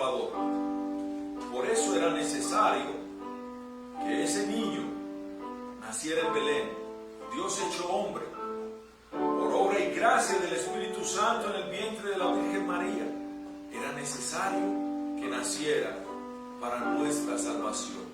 Salvador. Por eso era necesario que ese niño naciera en Belén, Dios hecho hombre, por obra y gracia del Espíritu Santo en el vientre de la Virgen María. Era necesario que naciera para nuestra salvación.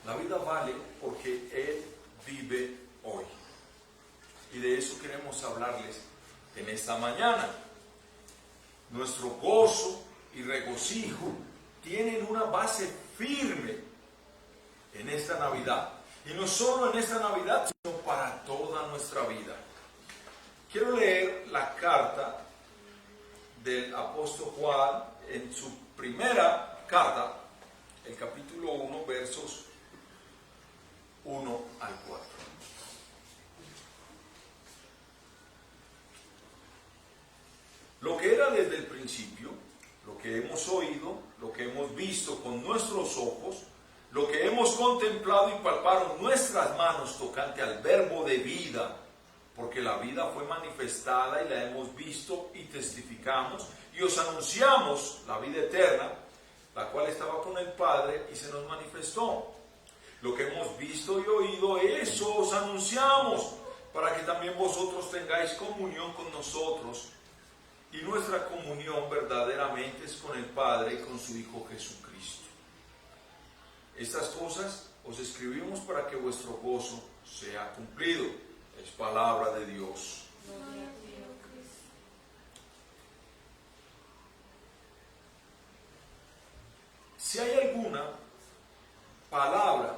La vida vale porque Él vive hoy. Y de eso queremos hablarles en esta mañana. Nuestro gozo y regocijo tienen una base firme en esta Navidad. Y no solo en esta Navidad, sino para toda nuestra vida. Quiero leer la carta del apóstol Juan en su primera carta, el capítulo 1, versos 1 al 4. Lo que era desde el principio, lo que hemos oído, lo que hemos visto con nuestros ojos, lo que hemos contemplado y palparon nuestras manos tocante al verbo de vida, porque la vida fue manifestada y la hemos visto y testificamos y os anunciamos la vida eterna, la cual estaba con el Padre y se nos manifestó. Lo que hemos visto y oído, eso os anunciamos, para que también vosotros tengáis comunión con nosotros. Y nuestra comunión verdaderamente es con el Padre y con su Hijo Jesucristo. Estas cosas os escribimos para que vuestro gozo sea cumplido. Es palabra de Dios. Si hay alguna palabra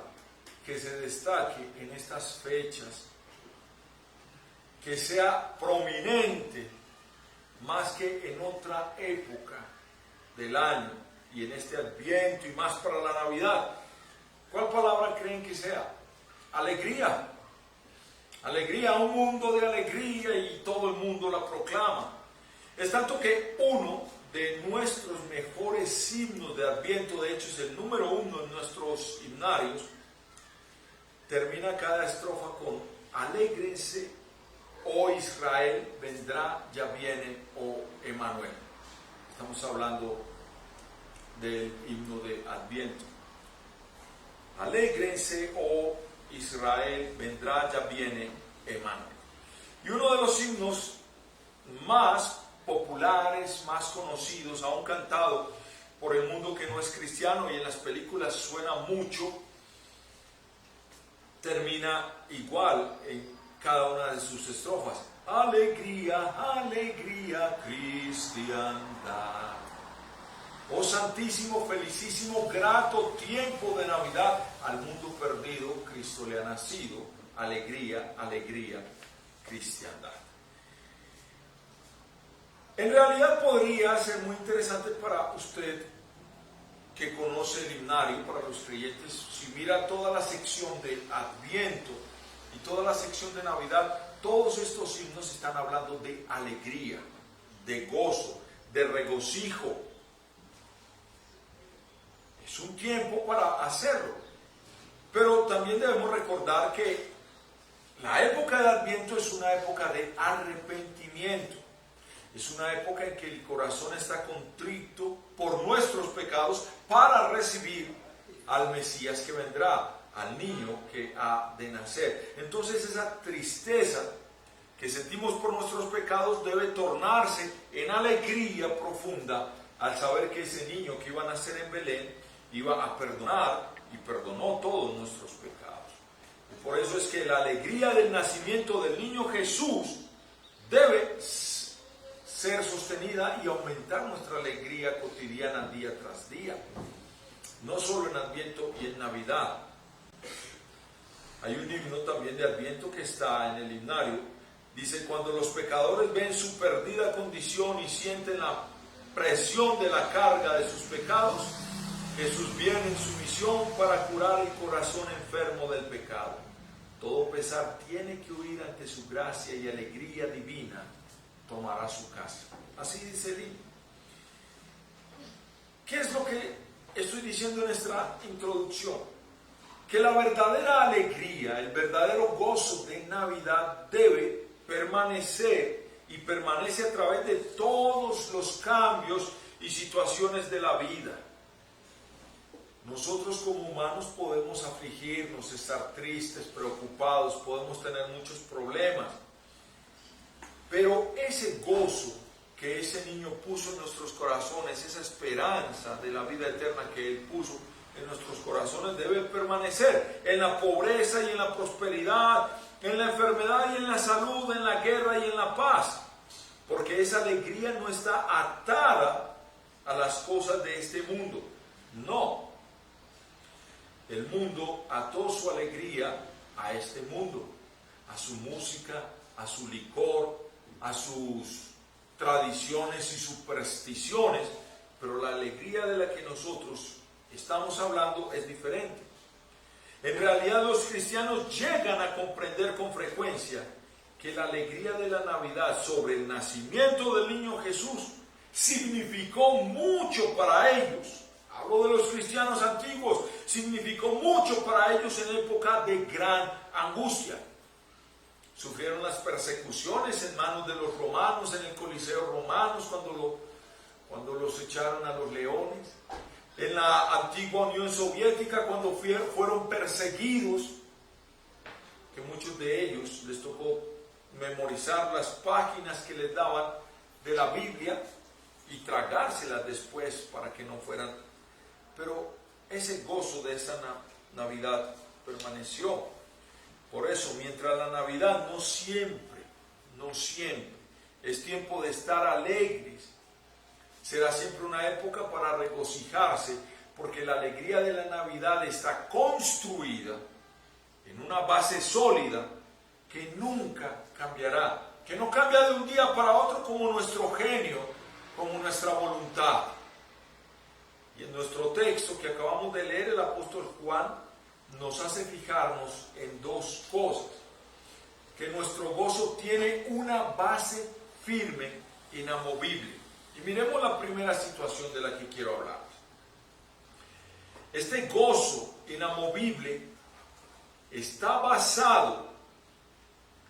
que se destaque en estas fechas, que sea prominente más que en otra época del año y en este Adviento y más para la Navidad, ¿cuál palabra creen que sea? Alegría. Alegría, un mundo de alegría, y todo el mundo la proclama. Es tanto que uno de nuestros mejores himnos de Adviento, de hecho es el número 1 en nuestros himnarios, termina cada estrofa con: alégrense, oh Israel, vendrá, ya viene, oh Emanuel. Estamos hablando del himno de Adviento. Alégrense, oh Israel, vendrá, ya viene, Emanuel. Y uno de los himnos más populares, más conocidos, aún cantado por el mundo que no es cristiano, y en las películas suena mucho, termina igual en cada una de sus estrofas: alegría, alegría, cristiandad. Oh santísimo, felicísimo, grato tiempo de Navidad, al mundo perdido Cristo le ha nacido, alegría, alegría, cristiandad. En realidad podría ser muy interesante para usted que conoce el himnario, para los creyentes, si mira toda la sección de Adviento y toda la sección de Navidad, todos estos himnos están hablando de alegría, de gozo, de regocijo. Es un tiempo para hacerlo, pero también debemos recordar que la época de Adviento es una época de arrepentimiento. Es una época en que el corazón está contrito por nuestros pecados para recibir al Mesías que vendrá, al niño que ha de nacer. Entonces esa tristeza que sentimos por nuestros pecados debe tornarse en alegría profunda al saber que ese niño que iba a nacer en Belén iba a perdonar y perdonó todos nuestros pecados. Y por eso es que la alegría del nacimiento del niño Jesús debe ser sostenida y aumentar nuestra alegría cotidiana día tras día, no solo en Adviento y en Navidad. Hay un himno también de Adviento que está en el himnario, dice: cuando los pecadores ven su perdida condición y sienten la presión de la carga de sus pecados, Jesús viene en su misión para curar el corazón enfermo del pecado. Todo pesar tiene que huir ante su gracia y alegría divina tomará su casa. Así dice el himno. ¿Qué es lo que estoy diciendo en esta introducción? Que la verdadera alegría, el verdadero gozo de Navidad debe permanecer y permanece a través de todos los cambios y situaciones de la vida. Nosotros como humanos podemos afligirnos, estar tristes, preocupados, podemos tener muchos problemas. Pero ese gozo que ese niño puso en nuestros corazones, esa esperanza de la vida eterna que Él puso en nuestros corazones debe permanecer en la pobreza y en la prosperidad, en la enfermedad y en la salud, en la guerra y en la paz. Porque esa alegría no está atada a las cosas de este mundo. No. El mundo ató su alegría a este mundo, a su música, a su licor, a sus tradiciones y supersticiones, pero la alegría de la que nosotros estamos hablando es diferente. En realidad los cristianos llegan a comprender con frecuencia que la alegría de la Navidad sobre el nacimiento del niño Jesús significó mucho para ellos. Hablo de los cristianos antiguos, significó mucho para ellos en época de gran angustia. Sufrieron las persecuciones en manos de los romanos, en el Coliseo romanos, cuando los echaron a los leones. En la antigua Unión Soviética, cuando fueron perseguidos, que muchos de ellos les tocó memorizar las páginas que les daban de la Biblia y tragárselas después para que no fueran. Pero ese gozo de esa Navidad permaneció. Por eso, mientras la Navidad no siempre es tiempo de estar alegres, será siempre una época para regocijarse, porque la alegría de la Navidad está construida en una base sólida que nunca cambiará, que no cambia de un día para otro como nuestro genio, como nuestra voluntad. Y en nuestro texto que acabamos de leer, el apóstol Juan nos hace fijarnos en dos cosas: que nuestro gozo tiene una base firme, inamovible. Y miremos la primera situación de la que quiero hablar. Este gozo inamovible está basado,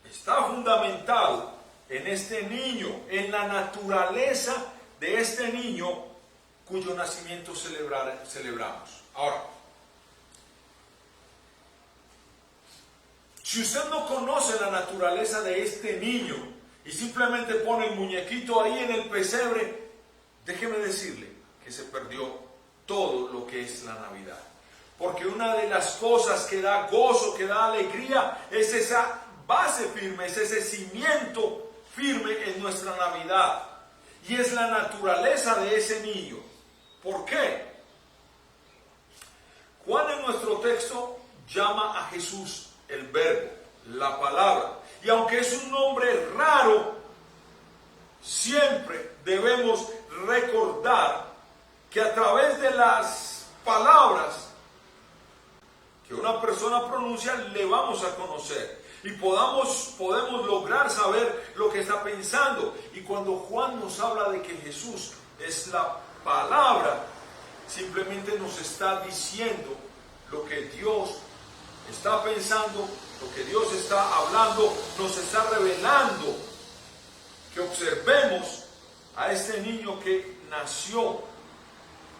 está fundamentado en este niño, en la naturaleza de este niño cuyo nacimiento celebramos. Ahora, si usted no conoce la naturaleza de este niño y simplemente pone el muñequito ahí en el pesebre, déjeme decirle que se perdió todo lo que es la Navidad. Porque una de las cosas que da gozo, que da alegría, es esa base firme, es ese cimiento firme en nuestra Navidad. Y es la naturaleza de ese niño. ¿Por qué? Juan en nuestro texto llama a Jesús el Verbo. la palabra. Y aunque es un nombre raro, siempre debemos recordar que a través de las palabras que una persona pronuncia le vamos a conocer y podemos lograr saber lo que está pensando. Y cuando Juan nos habla de que Jesús es la palabra, simplemente nos está diciendo lo que Dios está pensando, lo que Dios está hablando, nos está revelando que observemos a este niño que nació,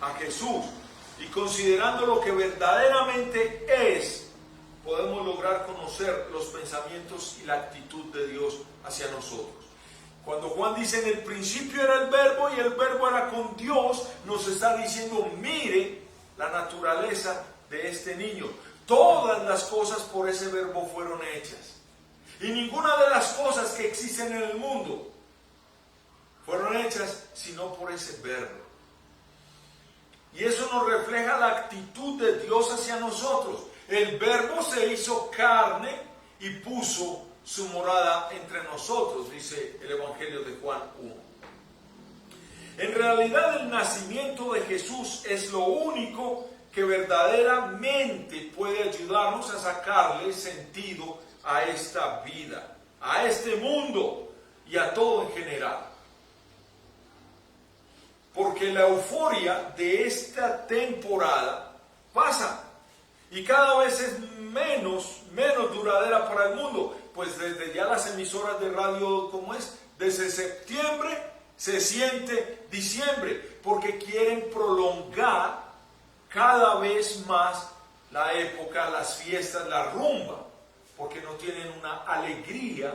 a Jesús, y considerando lo que verdaderamente es, podemos lograr conocer los pensamientos y la actitud de Dios hacia nosotros. Cuando Juan dice en el principio era el verbo y el verbo era con Dios, nos está diciendo, mire la naturaleza de este niño. Todas las cosas por ese verbo fueron hechas. Y ninguna de las cosas que existen en el mundo fueron hechas sino por ese verbo. Y eso nos refleja la actitud de Dios hacia nosotros. El verbo se hizo carne y puso su morada entre nosotros, dice el Evangelio de Juan 1. En realidad el nacimiento de Jesús es lo único que verdaderamente puede ayudarnos a sacarle sentido a esta vida, a este mundo y a todo en general. Porque la euforia de esta temporada pasa y cada vez es menos duradera para el mundo. Pues desde ya las emisoras de radio, ¿cómo es? Desde septiembre se siente diciembre, porque quieren prolongar cada vez más la época, las fiestas, la rumba, porque no tienen una alegría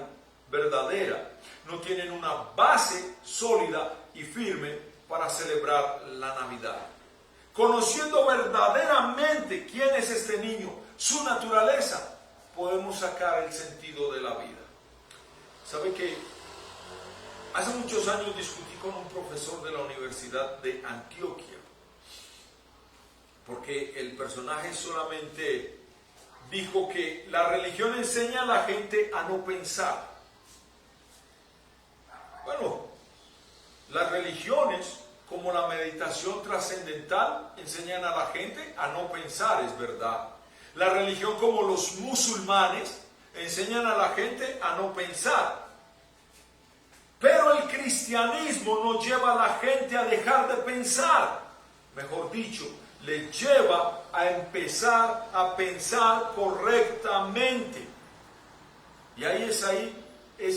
verdadera, no tienen una base sólida y firme para celebrar la Navidad. Conociendo verdaderamente quién es este niño, su naturaleza, podemos sacar el sentido de la vida. ¿Sabe que hace muchos años discutí con un profesor de la Universidad de Antioquia? Porque el personaje solamente dijo que la religión enseña a la gente a no pensar. Bueno, las religiones, como la meditación trascendental, enseñan a la gente a no pensar, es verdad. La religión, como los musulmanes, enseñan a la gente a no pensar. Pero el cristianismo no lleva a la gente a dejar de pensar. Mejor dicho, le lleva a empezar a pensar correctamente. Y es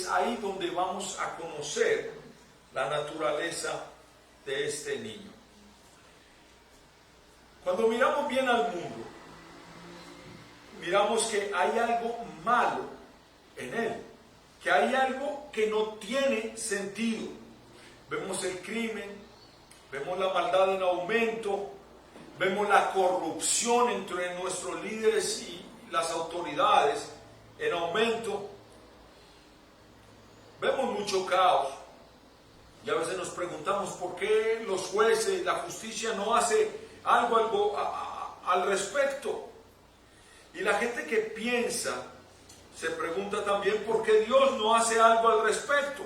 ahí donde vamos a conocer la naturaleza de este niño. Cuando miramos bien al mundo, miramos que hay algo malo en él, que hay algo que no tiene sentido. Vemos el crimen, vemos la maldad en aumento, vemos la corrupción entre nuestros líderes y las autoridades en aumento, vemos mucho caos. Y a veces nos preguntamos por qué los jueces, la justicia no hace algo al respecto. Y la gente que piensa se pregunta también por qué Dios no hace algo al respecto.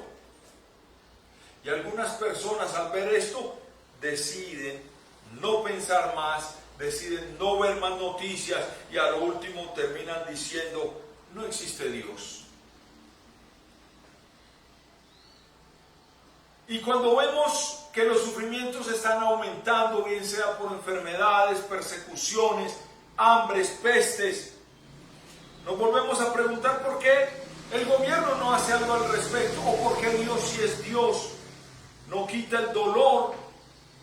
Y algunas personas al ver esto deciden no pensar más, deciden no ver más noticias y a lo último terminan diciendo, no existe Dios. Y cuando vemos que los sufrimientos están aumentando, bien sea por enfermedades, persecuciones, hambres, pestes, nos volvemos a preguntar por qué el gobierno no hace algo al respecto, o por qué Dios, si es Dios, no quita el dolor.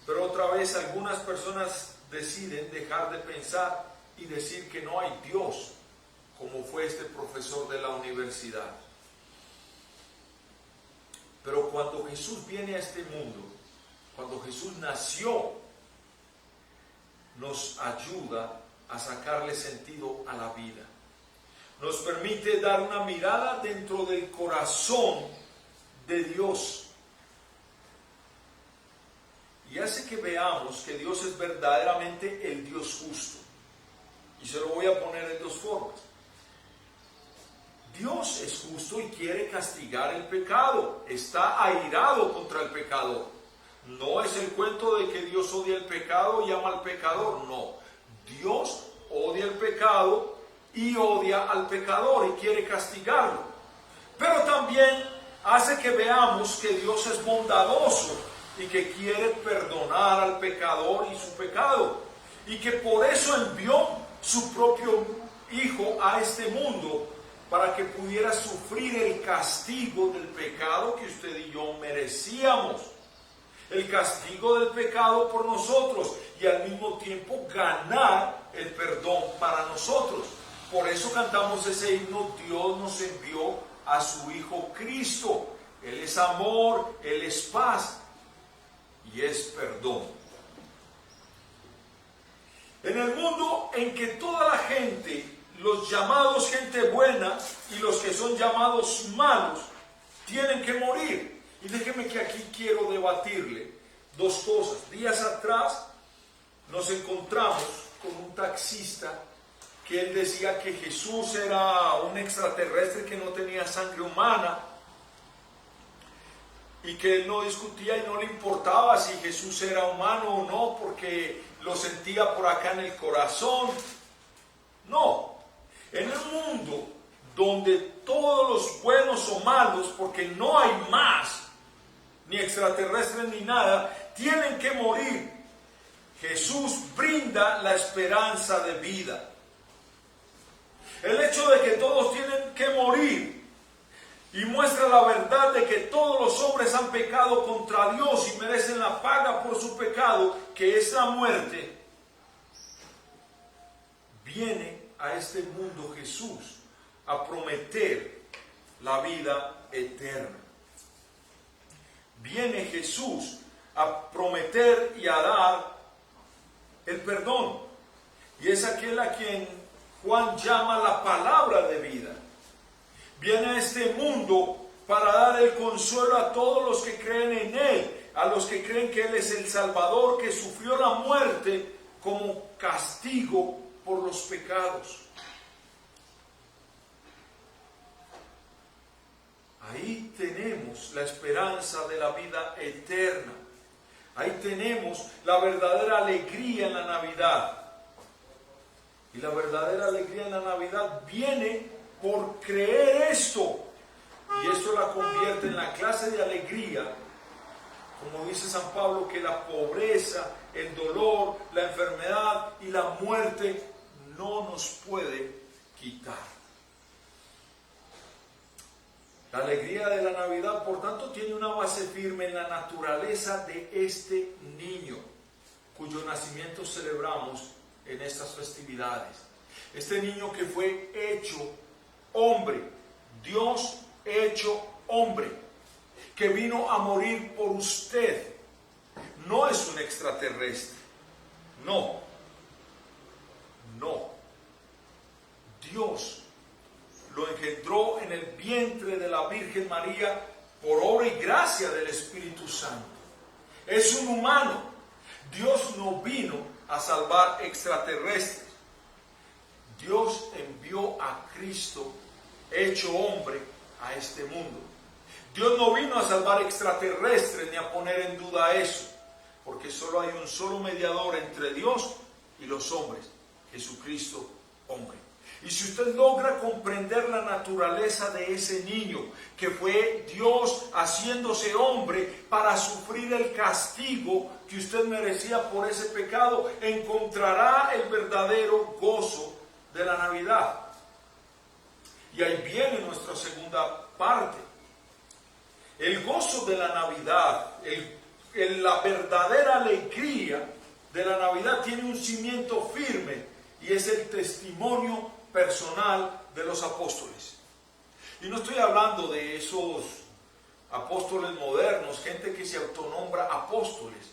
Pero otra vez algunas personas deciden dejar de pensar y decir que no hay Dios, como fue este profesor de la universidad. Pero cuando Jesús viene a este mundo, cuando Jesús nació, nos ayuda a sacarle sentido a la vida. Nos permite dar una mirada dentro del corazón de Dios. Y hace que veamos que Dios es verdaderamente el Dios justo. Y se lo voy a poner en dos formas. justo y quiere castigar el pecado. Está airado contra el pecador. No es el cuento de que Dios odia el pecado y ama al pecador. No. Dios odia el pecado y odia al pecador y quiere castigarlo. Pero también hace que veamos que Dios es bondadoso y que quiere perdonar al pecador y su pecado. Y que por eso envió su propio Hijo a este mundo para que pudiera sufrir el castigo del pecado que usted y yo merecíamos. El castigo del pecado por nosotros y al mismo tiempo ganar el perdón para nosotros. Por eso cantamos ese himno: Dios nos envió a su Hijo Cristo. Él es amor, Él es paz y es perdón. En el mundo en que toda la gente, los llamados gente buena y los que son llamados malos, tienen que morir. Y déjeme que aquí quiero debatirle dos cosas. Días atrás nos encontramos con un taxista que él decía que Jesús era un extraterrestre que no tenía sangre humana y que él no discutía y no le importaba si Jesús era humano o no porque lo sentía por acá en el corazón. No, en un mundo donde todos los buenos son malos, porque no hay más, ni extraterrestres ni nada, tienen que morir, Jesús brinda la esperanza de vida. El hecho de que todos tienen que morir y muestra la verdad de que todos los hombres han pecado contra Dios y merecen la paga por su pecado, que es la muerte. Viene a este mundo Jesús a prometer la vida eterna. Viene Jesús a prometer y a dar el perdón. Y es aquel a quien Juan llama la palabra de vida. Viene a este mundo para dar el consuelo a todos los que creen en Él, a los que creen que Él es el Salvador, que sufrió la muerte como castigo por los pecados. Ahí tenemos la esperanza de la vida eterna. Ahí tenemos la verdadera alegría en la Navidad. Y la verdadera alegría en la Navidad viene por creer esto. Y esto la convierte en la clase de alegría, como dice San Pablo, que la pobreza, el dolor, la enfermedad y la muerte no nos puede quitar. La alegría de la Navidad, por tanto, tiene una base firme en la naturaleza de este niño, cuyo nacimiento celebramos en estas festividades. Este niño que fue hecho hombre, Dios hecho hombre, que vino a morir por usted. No es un extraterrestre, no. Dios lo engendró en el vientre de la Virgen María por obra y gracia del Espíritu Santo. Es un humano. Dios no vino a salvar extraterrestres. Dios envió a Cristo hecho hombre a este mundo. Dios no vino a salvar extraterrestres ni a poner en duda eso, porque solo hay un solo mediador entre Dios y los hombres, Jesucristo hombre. Y si usted logra comprender la naturaleza de ese niño, que fue Dios haciéndose hombre para sufrir el castigo que usted merecía por ese pecado, encontrará el verdadero gozo de la Navidad. Y ahí viene nuestra segunda parte. El gozo de la Navidad, la verdadera alegría de la Navidad tiene un cimiento firme y es el testimonio personal de los apóstoles. Y no estoy hablando de esos apóstoles modernos, gente que se autonombra apóstoles,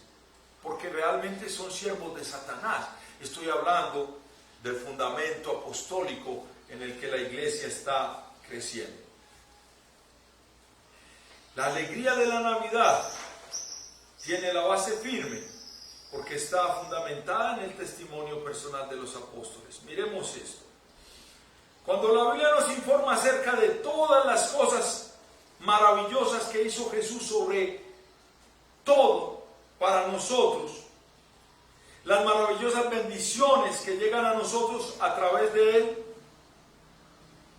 porque realmente son siervos de Satanás. Estoy hablando del fundamento apostólico en el que la iglesia está creciendo. La alegría de la Navidad tiene la base firme porque está fundamentada en el testimonio personal de los apóstoles. Miremos esto. Cuando la Biblia nos informa acerca de todas las cosas maravillosas que hizo Jesús sobre todo para nosotros, las maravillosas bendiciones que llegan a nosotros a través de Él,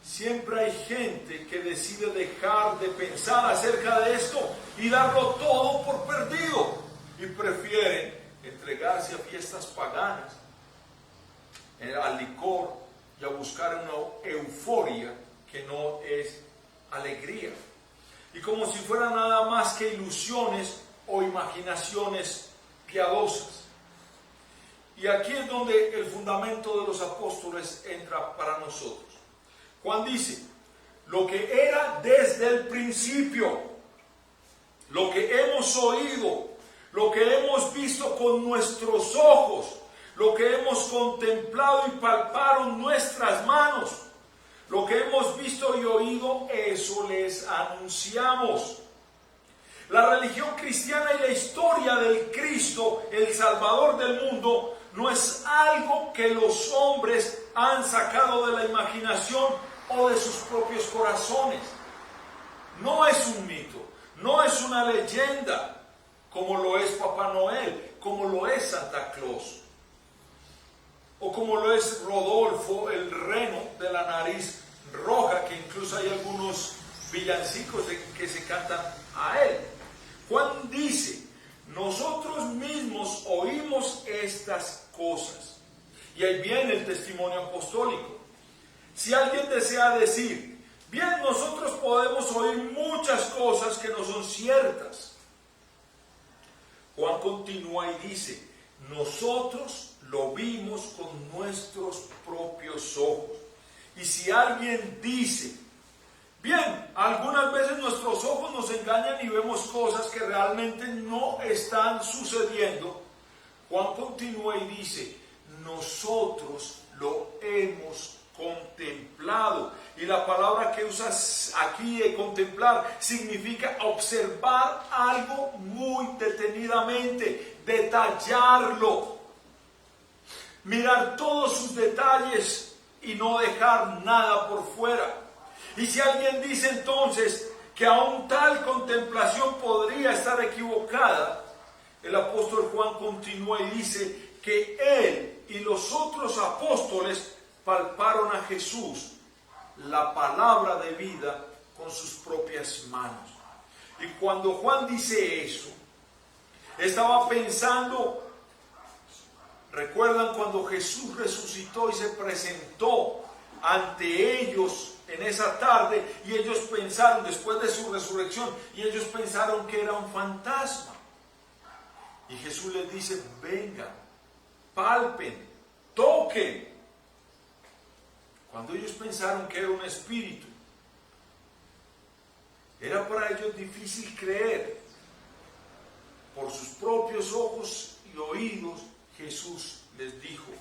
siempre hay gente que decide dejar de pensar acerca de esto y darlo todo por perdido y prefieren entregarse a fiestas paganas, al licor y a buscar una euforia que no es alegría, y como si fuera nada más que ilusiones o imaginaciones piadosas. Y aquí es donde el fundamento de los apóstoles entra para nosotros. Juan dice, lo que era desde el principio, lo que hemos oído, lo que hemos visto con nuestros ojos, lo que hemos contemplado y palparon nuestras manos, lo que hemos visto y oído, eso les anunciamos. La religión cristiana y la historia del Cristo, el Salvador del mundo, no es algo que los hombres han sacado de la imaginación o de sus propios corazones. No es un mito, no es una leyenda, como lo es Papá Noel, como lo es Santa Claus, o como lo es Rodolfo, el reno de la nariz roja, que incluso hay algunos villancicos que se cantan a él. Juan dice, nosotros mismos oímos estas cosas. Y ahí viene el testimonio apostólico. Si alguien desea decir, bien, nosotros podemos oír muchas cosas que no son ciertas. Juan continúa y dice, nosotros lo vimos con nuestros propios ojos. Y si alguien dice, bien, algunas veces nuestros ojos nos engañan y vemos cosas que realmente no están sucediendo, Juan continúa y dice, nosotros lo hemos contemplado. Y la palabra que usas aquí de contemplar significa observar algo muy detenidamente, detallarlo, mirar todos sus detalles y no dejar nada por fuera. Y si alguien dice entonces que aún tal contemplación podría estar equivocada, el apóstol Juan continúa y dice que él y los otros apóstoles palparon a Jesús, la palabra de vida, con sus propias manos. Y cuando Juan dice eso, estaba pensando, ¿recuerdan cuando Jesús resucitó y se presentó ante ellos en esa tarde? Y ellos pensaron, después de su resurrección, y ellos pensaron que era un fantasma. Y Jesús les dice, vengan, palpen, toquen. Cuando ellos pensaron que era un espíritu, era para ellos difícil creer. Por sus propios ojos y oídos, Jesús les dijo,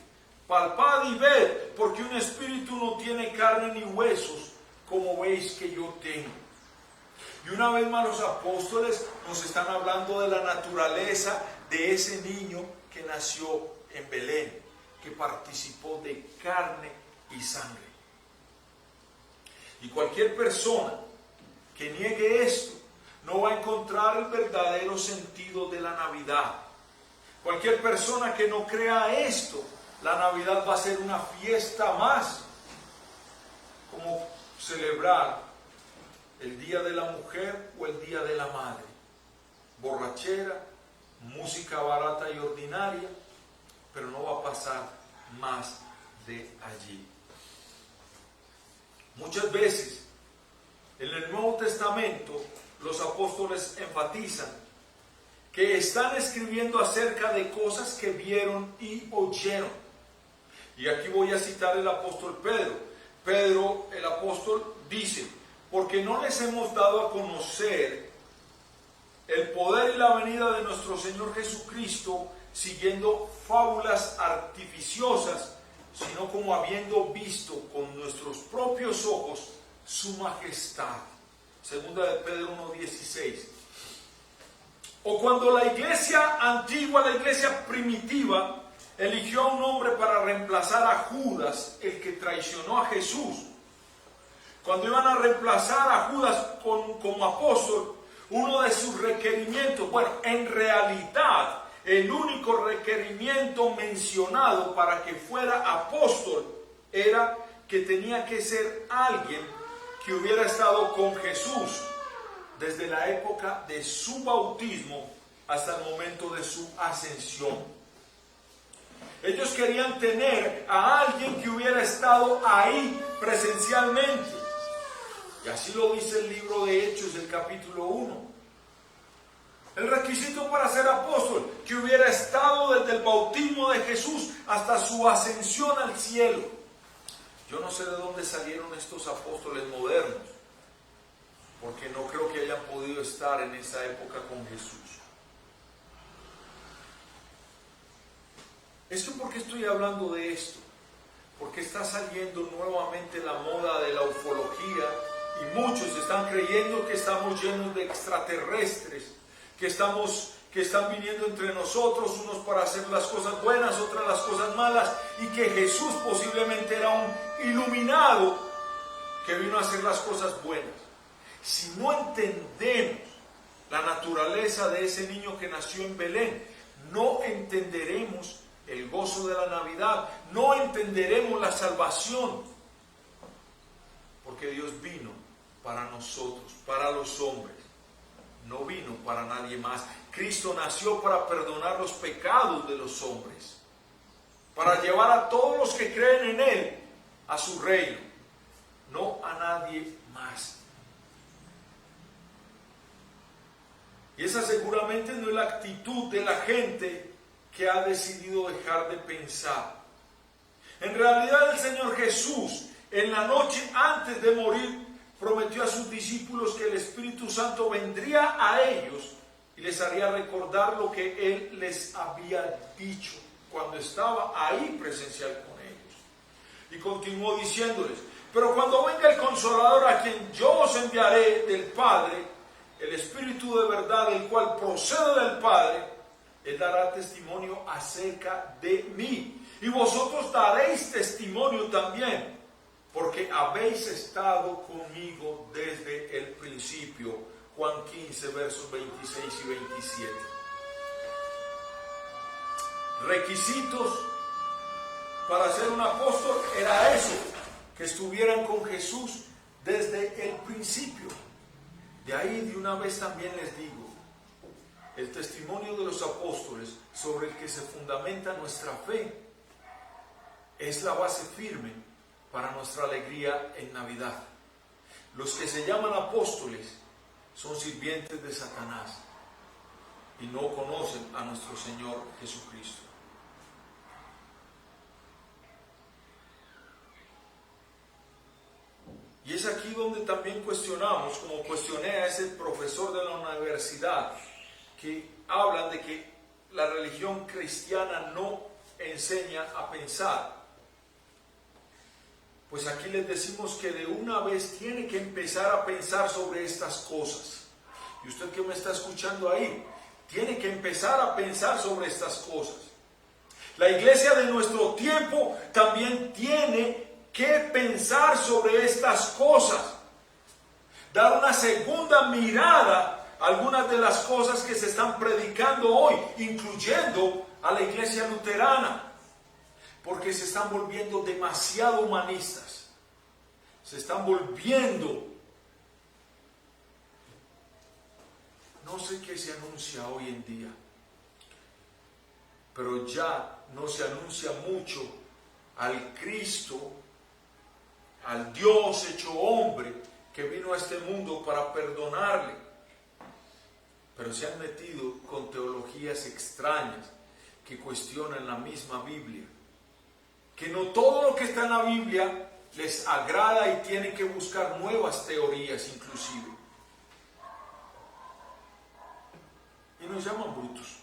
palpad y ved, porque un espíritu no tiene carne ni huesos, como veis que yo tengo. Y una vez más los apóstoles nos están hablando de la naturaleza de ese niño que nació en Belén, que participó de carne y sangre. Y cualquier persona que niegue esto no va a encontrar el verdadero sentido de la Navidad. Cualquier persona que no crea esto, la Navidad va a ser una fiesta más, como celebrar el Día de la Mujer o el Día de la Madre. Borrachera, música barata y ordinaria, pero no va a pasar más de allí. Muchas veces en el Nuevo Testamento los apóstoles enfatizan que están escribiendo acerca de cosas que vieron y oyeron. Y aquí voy a citar el apóstol Pedro. Pedro, el apóstol, dice, porque no les hemos dado a conocer el poder y la venida de nuestro Señor Jesucristo siguiendo fábulas artificiosas, sino como habiendo visto con nuestros propios ojos su majestad. Segunda de Pedro 1:16. O cuando la iglesia antigua, la iglesia primitiva, eligió a un hombre para reemplazar a Judas, el que traicionó a Jesús, cuando iban a reemplazar a Judas como apóstol, uno de sus requerimientos, bueno, en realidad, el único requerimiento mencionado para que fuera apóstol era que tenía que ser alguien que hubiera estado con Jesús desde la época de su bautismo hasta el momento de su ascensión. Ellos querían tener a alguien que hubiera estado ahí presencialmente. Y así lo dice el libro de Hechos, el capítulo 1. El requisito para ser apóstol, que hubiera estado desde el bautismo de Jesús hasta su ascensión al cielo. Yo no sé de dónde salieron estos apóstoles modernos, porque no creo que hayan podido estar en esa época con Jesús. ¿Por qué estoy hablando de esto? Porque está saliendo nuevamente la moda de la ufología y muchos están creyendo que estamos llenos de extraterrestres, que están viniendo entre nosotros, unos para hacer las cosas buenas, otras las cosas malas, y que Jesús posiblemente era un iluminado que vino a hacer las cosas buenas. Si no entendemos la naturaleza de ese niño que nació en Belén, no entenderemos el gozo de la Navidad, no entenderemos la salvación, porque Dios vino para nosotros, para los hombres, no vino para nadie más. Cristo nació para perdonar los pecados de los hombres, para llevar a todos los que creen en Él a su reino, no a nadie más. Y esa seguramente no es la actitud de la gente que ha decidido dejar de pensar. En realidad el Señor Jesús, en la noche antes de morir, prometió a sus discípulos que el Espíritu Santo vendría a ellos y les haría recordar lo que Él les había dicho cuando estaba ahí presencial con ellos. Y continuó diciéndoles: pero cuando venga el Consolador, a quien yo os enviaré del Padre, el Espíritu de verdad, el cual procede del Padre, Él dará testimonio acerca de mí. Y vosotros daréis testimonio también, porque habéis estado conmigo desde el principio. Juan 15, versos 26 y 27. Requisitos para ser un apóstol era eso, que estuvieran con Jesús desde el principio. De ahí de una vez también les digo, el testimonio de los apóstoles sobre el que se fundamenta nuestra fe es la base firme para nuestra alegría en Navidad. Los que se llaman apóstoles son sirvientes de Satanás y no conocen a nuestro Señor Jesucristo. Y es aquí donde también cuestionamos, como cuestioné a ese profesor de la universidad, que hablan de que la religión cristiana no enseña a pensar. Pues aquí les decimos que de una vez tiene que empezar a pensar sobre estas cosas. Y usted que me está escuchando ahí, tiene que empezar a pensar sobre estas cosas. La iglesia de nuestro tiempo también tiene que pensar sobre estas cosas. Dar una segunda mirada a algunas de las cosas que se están predicando hoy, incluyendo a la iglesia luterana. Porque se están volviendo demasiado humanistas. Se están volviendo... No sé qué se anuncia hoy en día, pero ya no se anuncia mucho al Cristo, al Dios hecho hombre que vino a este mundo para perdonarle. Pero se han metido con teologías extrañas que cuestionan la misma Biblia. Que no todo lo que está en la Biblia les agrada y tienen que buscar nuevas teorías inclusive. Y nos llaman brutos.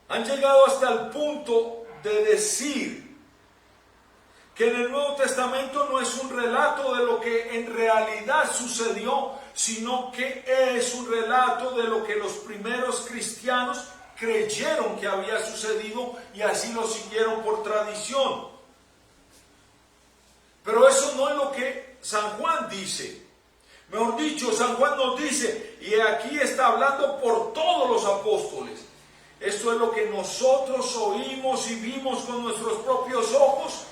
Han llegado hasta el punto de decir que en el Nuevo Testamento no es un relato de lo que en realidad sucedió, sino que es un relato de lo que los primeros cristianos creyeron que había sucedido y así lo siguieron por tradición. Pero eso no es lo que San Juan dice. Mejor dicho, San Juan nos dice, y aquí está hablando por todos los apóstoles. Esto es lo que nosotros oímos y vimos con nuestros propios ojos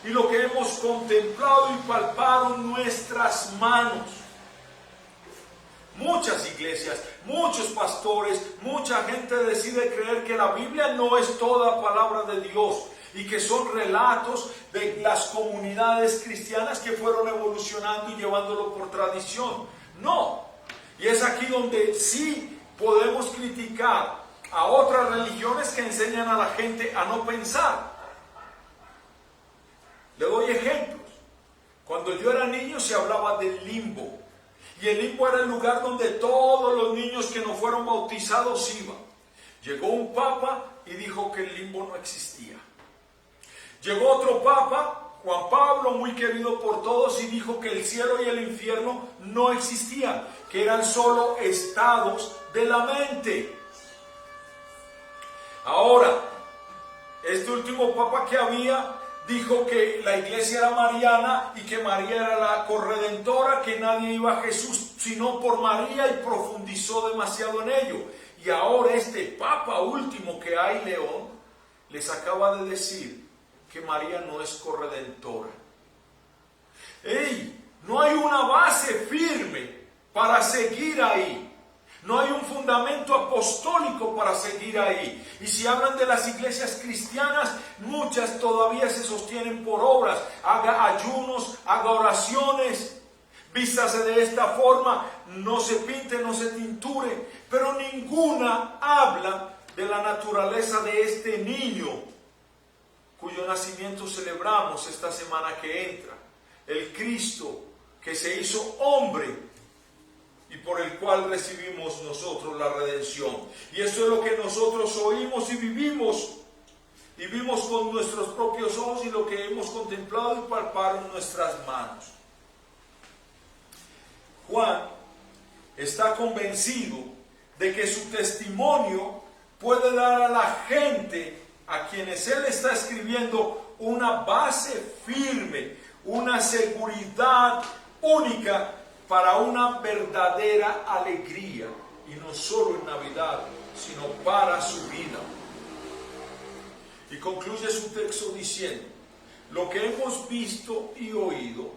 y lo que hemos contemplado y palpado en nuestras manos. Muchas iglesias, muchos pastores, mucha gente decide creer que la Biblia no es toda palabra de Dios y que son relatos de las comunidades cristianas que fueron evolucionando y llevándolo por tradición. No. Y es aquí donde sí podemos criticar a otras religiones que enseñan a la gente a no pensar. Le doy ejemplos. Cuando yo era niño se hablaba del limbo. Y el limbo era el lugar donde todos los niños que no fueron bautizados iban. Llegó un papa y dijo que el limbo no existía. Llegó otro papa, Juan Pablo, muy querido por todos, y dijo que el cielo y el infierno no existían, que eran solo estados de la mente. Ahora, este último papa que había dijo que la iglesia era mariana y que María era la corredentora, que nadie iba a Jesús sino por María, y profundizó demasiado en ello. Y ahora este papa último que hay, León, les acaba de decir que María no es corredentora. ¡Ey! No hay una base firme para seguir ahí. No hay un fundamento apostólico para seguir ahí. Y si hablan de las iglesias cristianas, muchas todavía se sostienen por obras. Haga ayunos, haga oraciones, vístase de esta forma, no se pinte, no se tinture. Pero ninguna habla de la naturaleza de este niño cuyo nacimiento celebramos esta semana que entra. El Cristo que se hizo hombre y por el cual recibimos nosotros la redención. Y eso es lo que nosotros oímos y vivimos con nuestros propios ojos, y lo que hemos contemplado y palpado en nuestras manos. Juan está convencido de que su testimonio puede dar a la gente a quienes él está escribiendo una base firme, una seguridad única para una verdadera alegría, y no solo en Navidad, sino para su vida. Y concluye su texto diciendo: lo que hemos visto y oído,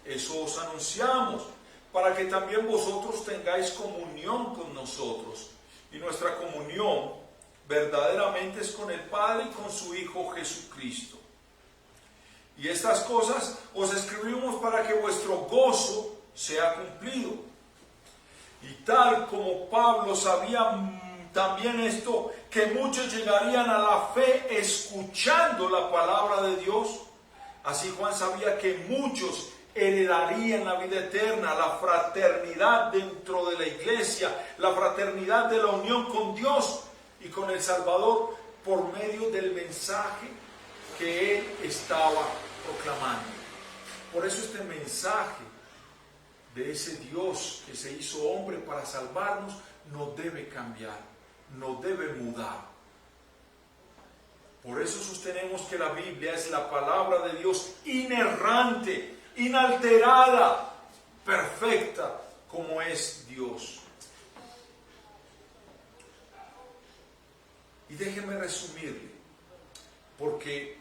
eso os anunciamos, para que también vosotros tengáis comunión con nosotros. Y nuestra comunión verdaderamente es con el Padre y con su Hijo Jesucristo. Y estas cosas os escribimos para que vuestro gozo sea cumplido. Y tal como Pablo sabía también esto, que muchos llegarían a la fe escuchando la palabra de Dios, así Juan sabía que muchos heredarían la vida eterna, la fraternidad dentro de la iglesia, la fraternidad de la unión con Dios y con el Salvador por medio del mensaje que él estaba proclamando. Por eso este mensaje de ese Dios que se hizo hombre para salvarnos no debe cambiar, no debe mudar. Por eso sostenemos que la Biblia es la palabra de Dios inerrante, inalterada, perfecta, como es Dios. Y déjeme resumirle, porque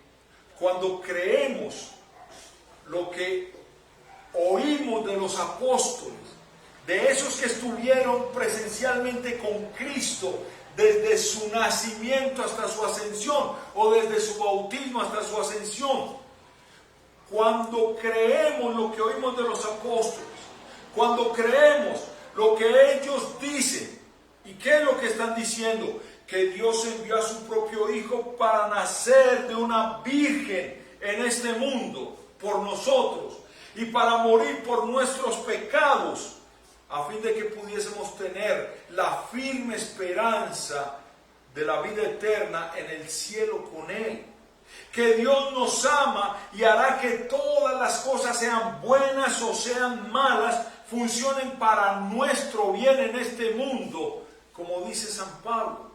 cuando creemos lo que oímos de los apóstoles, de esos que estuvieron presencialmente con Cristo desde su nacimiento hasta su ascensión, o desde su bautismo hasta su ascensión, cuando creemos lo que oímos de los apóstoles, cuando creemos lo que ellos dicen, ¿y qué es lo que están diciendo? Que Dios envió a su propio Hijo para nacer de una virgen en este mundo por nosotros, y para morir por nuestros pecados, a fin de que pudiésemos tener la firme esperanza de la vida eterna en el cielo con Él. Que Dios nos ama y hará que todas las cosas, sean buenas o sean malas, funcionen para nuestro bien en este mundo, como dice San Pablo.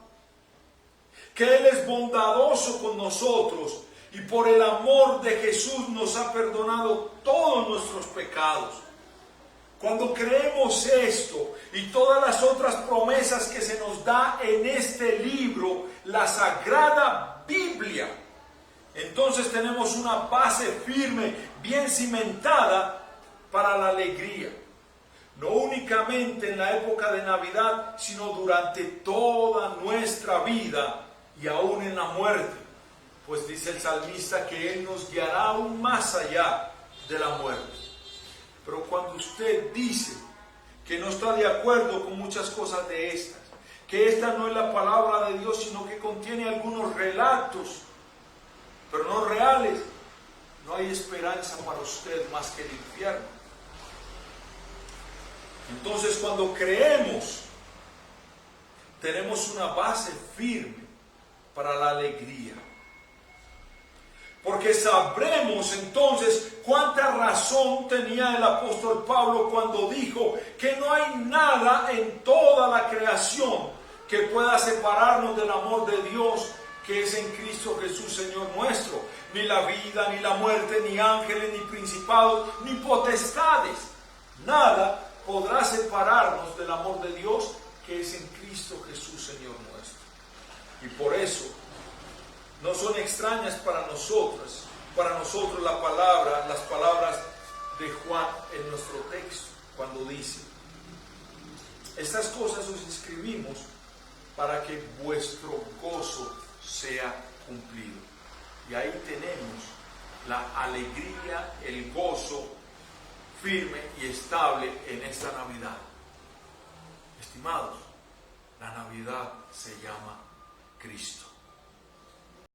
Que Él es bondadoso con nosotros y por el amor de Jesús nos ha perdonado todos nuestros pecados. Cuando creemos esto y todas las otras promesas que se nos da en este libro, la Sagrada Biblia, entonces tenemos una base firme, bien cimentada para la alegría. No únicamente en la época de Navidad, sino durante toda nuestra vida y aún en la muerte. Pues dice el salmista que Él nos guiará aún más allá de la muerte. Pero cuando usted dice que no está de acuerdo con muchas cosas de estas, que esta no es la palabra de Dios, sino que contiene algunos relatos, pero no reales, no hay esperanza para usted más que el infierno. Entonces, cuando creemos, tenemos una base firme para la alegría. Porque sabremos entonces cuánta razón tenía el apóstol Pablo cuando dijo que no hay nada en toda la creación que pueda separarnos del amor de Dios que es en Cristo Jesús, Señor nuestro. Ni la vida, ni la muerte, ni ángeles, ni principados, ni potestades. Nada podrá separarnos del amor de Dios que es en Cristo Jesús, Señor nuestro. Y por eso no son extrañas para nosotros las palabras de Juan en nuestro texto, cuando dice: estas cosas os escribimos para que vuestro gozo sea cumplido. Y ahí tenemos la alegría, el gozo firme y estable en esta Navidad. Estimados, la Navidad se llama Cristo.